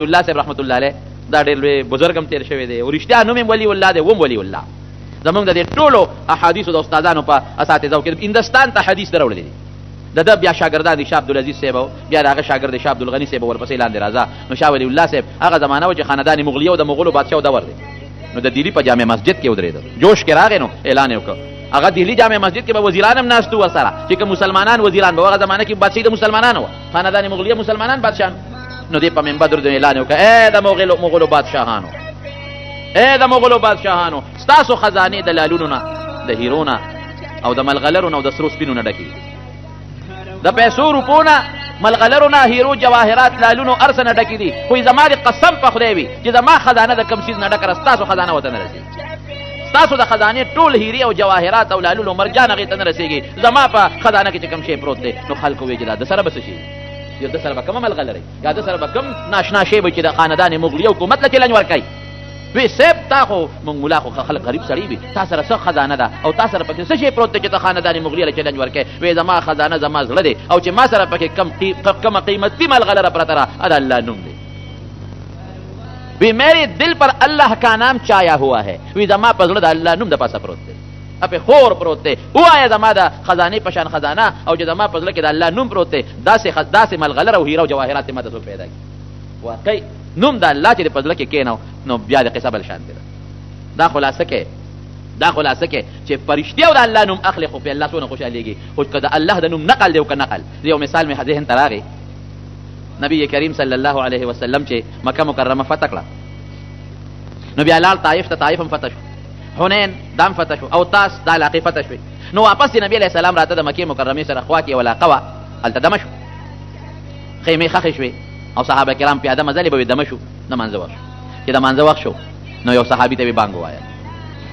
الله صاحب رحمت الله علیه دا ډېر لوی بزرګ هم تیر شوی دی او رښتیا نوم یې ولی الله دی وم ولی الله زمونږ د دې ټولو احادیثو د استادانو په اساتذو کې هندوستان ته حدیث دروړلی دی د بیا شاګردان دي شاه عبدالعزیز صاحب بیا هغه شاګرد شاه عبدالغنی صاحب ورپسې لاندې راځه نو شاه ولی الله صاحب هغه زمانہ و چې خاندان مغلیه او د مغولو بادشاهو دور دی نو د دلی په جامع مسجد کې ودرېد جوش کې راغی نو اعلان وکړ هغه دلی جامع مسجد کې به وزیران هم ناست ور سره چې کوم مسلمانان وزیران به هغه زمانہ کې بادشاہ د مسلمانانو خاندان مغلیه مسلمانان بادشاہ نو دې په منبر د اعلان وکړ اے د مغولو بادشاهانو اے د مغولو بادشاهانو ستاسو خزانه د لالونو نه د هیرونه او د ملغلرو نه او د سرو سپینو نه ډکې د پیسو روپو نه ملغلرو نه هیرو جواهرات لالونو ارس نه ډکې دي خو زما د قسم په خدای وي چې زما خزانه د کم سیز نه ډکه ستاسو خزانه وته نه رسېږي ستاسو د خزانه ټول هیري او جواهرات او لالونو مرجان هغې ته نه رسېږي زما په خزانه کې چې کوم شی پروت دی نو خلکو وایي چې دا د سره به څه شي یا د سره به کومه ملغلرې یا د سره به کوم ناشنا شی به چې د خاندان مغلي حکومت له چلنج ورکوي وی سیب تا خو مونږ ملا خو خلک غریب سړي وي تا سره څه خزانه ده او تا سره پکې څه شی پروت دی چې ته خاندان مغلي له چلنج ورکوي وی زما خزانه زما زړه دی او چې ما سره پکې کم قیمتي ملغلره پرته ده ادا الله نوم دی وی میرے دل پر اللہ کا نام چایا ہوا ہے وی زما په زړه د الله نوم د پاسه پروت دی اپے خور پروت دی وایا زما د خزانه پشان خزانه او چې زما په زړه کې د الله نوم پروت دی داسې ملغلره او هیره او جواهرات ما ته څوک پیدا کړي واقعي نوم د الله چې په زړه کې کېنو نو بیا د قصه بل شان دی دا خلاصه کې چې پرشتي او د الله نوم اخلي خو په الله سونه خوشاليږي او که د الله د نوم نقل دی او که نقل یو مثال مې ذهن ته راغی نبی کریم صلی الله علیه وسلم چې مکه مکرمه فتح کړه نو بیا لال طائف ته طائف هم فتح شو حنین دام فتح شو او تاس د علاقې فتح شوې نو واپس نبی علیه السلام راته د مکې مکرمې سره خوا کې ولاقه وه هلته دمه شو خیمې خښې شوې او صحابه کرام پیاده مزلې به وي دمه شو د مانځه وخت شو چې د مانځه وخت شو نو یو صحابي ته بانګ ووایه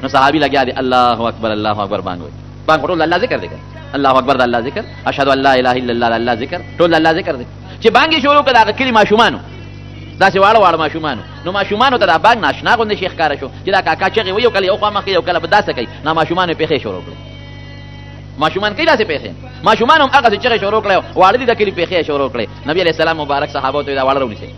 نو صحابي لګیا دی الله اکبر بانګ وایي بانګ ټول الله ذکر دی الله اکبر د الله ذکر اشهد ان لا اله الا الله د الله ذکر ټول الله ذکر دی چې بانګ شروع کړه هغه کلي ماشومانو داسې واړه ماشومانو نو ماشومانو ته دا بانګ ناشنا غوندې شي ښکاره شو چې دا کاکا چغې وي یو کله یو خوا مخکې یو کله به داسې کوي نو ماشومانو یې پېښې شروع کړې ماشومان کوي داسې پېښې ماشومان هم هغسې چغې شروع کړې واړه دي د کلي پېښې شروع کړې نبي علیه السلام مبارک صحابو ته دا واړه راونیسئ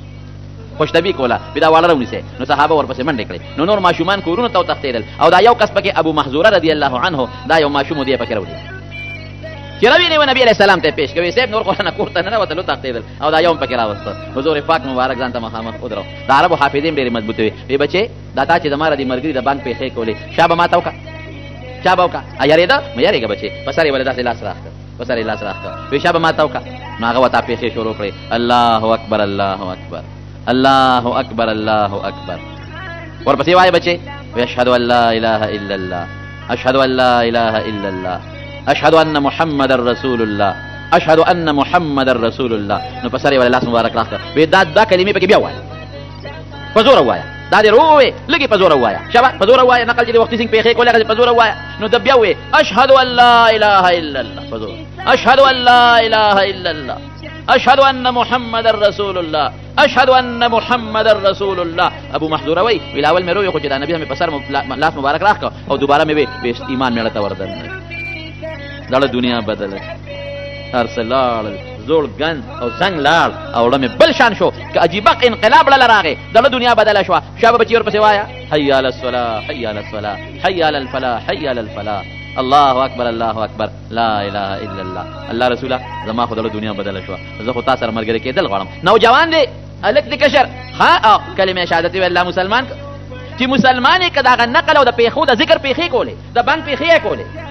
خوشطبي کوله بیا دا واړه راونیسئ نو صحابه ورپسې منډې کړې نو نور ماشومان کورونو ته وتښتېدل او دا یو کس پکې ابو محذوره رضی الله عنه دا یو ماشوم و دی پکې راولي چې راوینې و نبي علیه السلام ته پیش کوي صاحب نور خو نه کور ته نه وتلو تښتېدل او دا یو هم پکې راوسته حضور پاک مبارک ځان ته مخامخ ودرو د عربو حافظې هم ډېرې مضبوطې وي وی بچې دا تا چې زما د ملګري د بانک پیښې کولې شا به ماته وکړه چا به وکړه یارېده مه یارېږه بچې په سر یې ولې داسې لاس راښ کړ په سر یې لاس راښ کړ وی شا به ماته وکړه نو هغه ورته پیښې شروع کړې الله اکبر ورپسې وایه بچې وی اشهد ان لا اله الا الله اشهد ان لا اله الا الله اشهد ان محمد رسول الله اشهد ان محمد رسول الله نو په سر یې ولې لاس مبارک راښ کړ وی دا کلمې پکې بیا وایه په زوره وایه دا دې رووې لږې په زوره ووایه شبه په زوره ووایه نقل چې د وختي سینګ پیښې کولې هغسې په زوره ووایه نو د بیا وې اشهد ان لا اله الا الله په زوره اشهد ان لا اله الا الله اشهد ان محمد رسول الله اشهد ان محمد رسول الله ابو محذوره وی ویلاول مې رووې خو چې دا نبي هم په سر لاس مبارک راښ کړ او دوباره مې وې ایمان مېړه ته وردن دړه دنیا بدله هر څه لاړل زوړ ګن او زنګ لاړ او ړمې بل شان شو که عجیبه انقلاب ړله راغې دړه دنیا بدله شوه شابه بچي ورپسې وایه حي علی الصلاة حي علی الصلاة حي علی الفلاح حي علی الفلاح الله اکبر لا اله الا الله الله رسوله زما خو دړه دنیا بدله شوه زه خو تا سره ملګری کېدل غواړم نوجوان دی هلک دی کشر ها کلمې شهادت وی الله مسلمان چې مسلمان یې که د هغه نقل او د پیښو د ذکر پیښې کولې د بانک پیښې یې کولې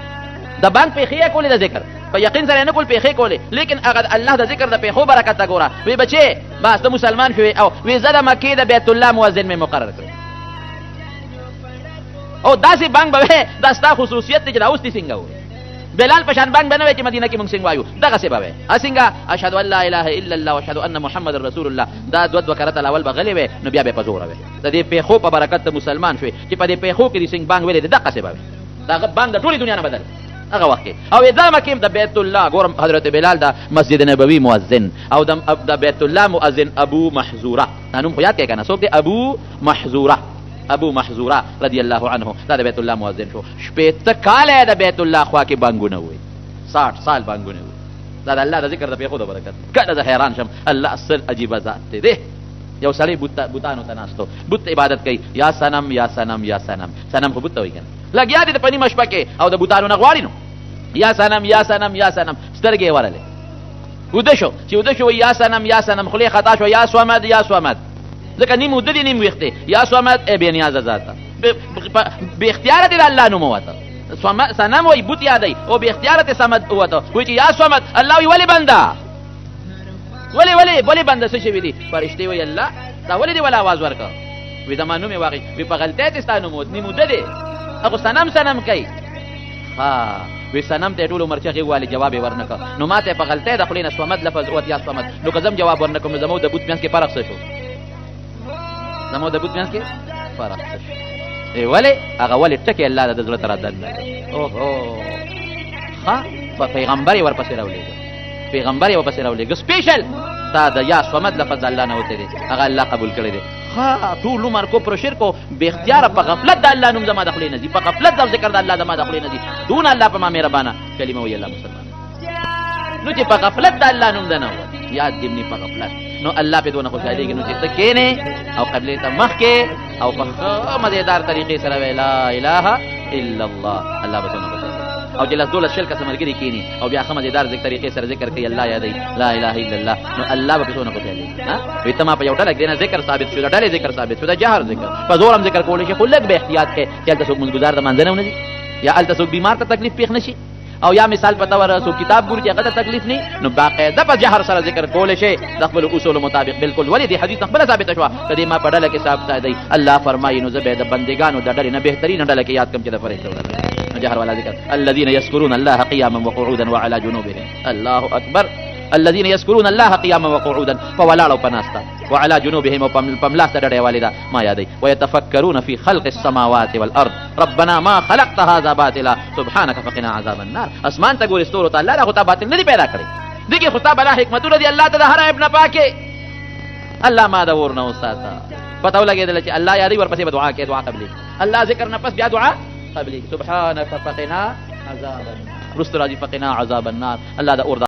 د بانک پیښې کولې د ذکر په یقین سره نه کول پیښې کولې لیکن هغه الله د ذکر د پیښو برکت ته ګوره وی بچې بس ته مسلمان شوې او وی زه د مکې د بیت الله مؤذن مې مقرر کړی او داسې بانک به وی دا ستا خصوصیت دی چې دا اوس دې څنګه وایي بلال پشان بانک به نه وی چې مدینه کې مونږ څنګه وایو دغسې به وی څنګه اشهد ان لا اله الا الله واشهد ان محمد رسول الله دا دوه کرته اول به غلې وی نو بیا به په زوره وی د دې پیښو په برکت ته مسلمان شوې چې په دې پیښو کې دې څنګه بانک ویلې دغسې به وی دا بانک د ټولې دنیا نه بدل هغه وخت کې او دا مکه د بیت الله ګورم حضرت بلال د مسجد نبوي مؤذن او د بیت الله مؤذن ابو محذوره دا نوم خو یاد کړئ کنه څوک دی ابو محذوره رضی الله عنه دا د بیت الله مؤذن شو شپېته کاله د بیت الله خوا کې بانګونه وي 60 سال بانګونه وي دا د الله د ذکر د پیښو د برکت کله زه حیران شم الله اصل عجیبه ذات دی یو سړی بوتانو ته ناستو، بت عبادت کوي، یا صنم یا صنم یا صنم، صنم خو بت ته وایي کنه، لګیا دي په نیمه شپه کې او د بوتانو نه غواړي نو یا صنم یا صنم یا صنم، سترګې یې ورلې وده شو، چې وده شو یا صنم یا صنم، خولې خطا شو یا صمد یا صمد، ځکه نیم وده دي نیم ویښته، یا صمد ای بې نیازه ذاته، بې اختیاره دې د الله نوم ووته، صنم وایي بت یادوي او بې اختیاره دې صمد ووته، وایي چې یا صمد، الله وایي ولې بنده ولې بنده څه شوي دي؟ فرشتې وایي الله دا ولې دې ولا آواز ورکړه؟ وایي زما نوم یې واخی، وایي په غلطۍ دې ستا نوم ووت، نیم وده دی، هغه صنم کوي. ها وی صنم ته ټول عمر چغې والي جواب یې ورنکړه، نو ما ته په غلطۍ د خولې نه صمد لفظ ووت یا صمد، نو که زم جواب ورنکړم نو زمو د بت منځ کې فرق څه شو؟ زمو د بت منځ کې فرق څه شو؟ ولې هغه ولې ټکې الله د زړه ته رادننه اوهو ها پیغمبر یې ورپسې راولېږه، پیغمبر یې ورپسې راولېږه سپیشل تا د یا صمد لفظ الله نه وتی دی، هغه الله قبول کړی دی. ها ټول عمر کو پر شرکو بے اختیار په غفلت د الله نوم زما د خولې نه ځي، په غفلت د ذکر د الله زما د خولې نه ځي، دون الله په ما مهربانه کلمه وی الله مسلمان، نو چې په غفلت د الله نوم دنه یاد دې په غفلت، نو الله په دونه خوشاليږي، نو چې ته کېنه او قبله ته مخ کې او په مزیدار طریقې سره لا اله الا الله، الله به دونه خوشاله او جلس دولس شل کس ملګری کینی او بیا مزیدار ذکر طریقې سره ذکر کوي الله یادای لا اله الا الله، نو الله به دونه خوشاله ها وي تما په یو ډله کې نه ذکر ثابت شو، ډله ذکر ثابت شو، د جهر ذکر په زورم ذکر کول شي، خو لږ به احتیاط کې چې تاسو منځګزار د منځنه ونی یا ال تاسو بیمار ته تکلیف پیښ نشي، او یا مثال پتا ورسو کتاب ګور چې هغه ته تکلیف نه، نو باقاعده په جهر سره ذکر کول شي د خپل اصول مطابق بالکل. ولې دې حدیث خپل ثابت شو کدی ما په ډله کې صاحب دی الله فرمایي نو زبې د بندګانو د ډلې نه بهترین ډله کې یاد کم چې د فرشتو جهر ولا ذکر الذين يذكرون الله قياما وقعودا وعلى جنوبهم، الله اكبر، الذين يذكرون الله قياما وقعودا فولاړو پناستا وعلى جنوبهم وپملاسته ډډه والدا ما یادای ويتفکرون في خلق السماوات والارض ربنا ما خلقت هذا باطلا سبحانك فقنا عذاب النار. اسمان ته ګور استور ته الله را خطا باطل نه دی پیدا کړی، دغه خطا بلا حکمتونه دی الله ته هر ابن پاکه الله ما دا ور نو ساته پتاو لګیدل چې الله یاري ورپسې دعا کې دعا قبلي، الله ذکر نه پس بیا دعا قبلي، سبحانك فقنا عذاب النار، رست راضي فقنا عذاب النار، الله دا اور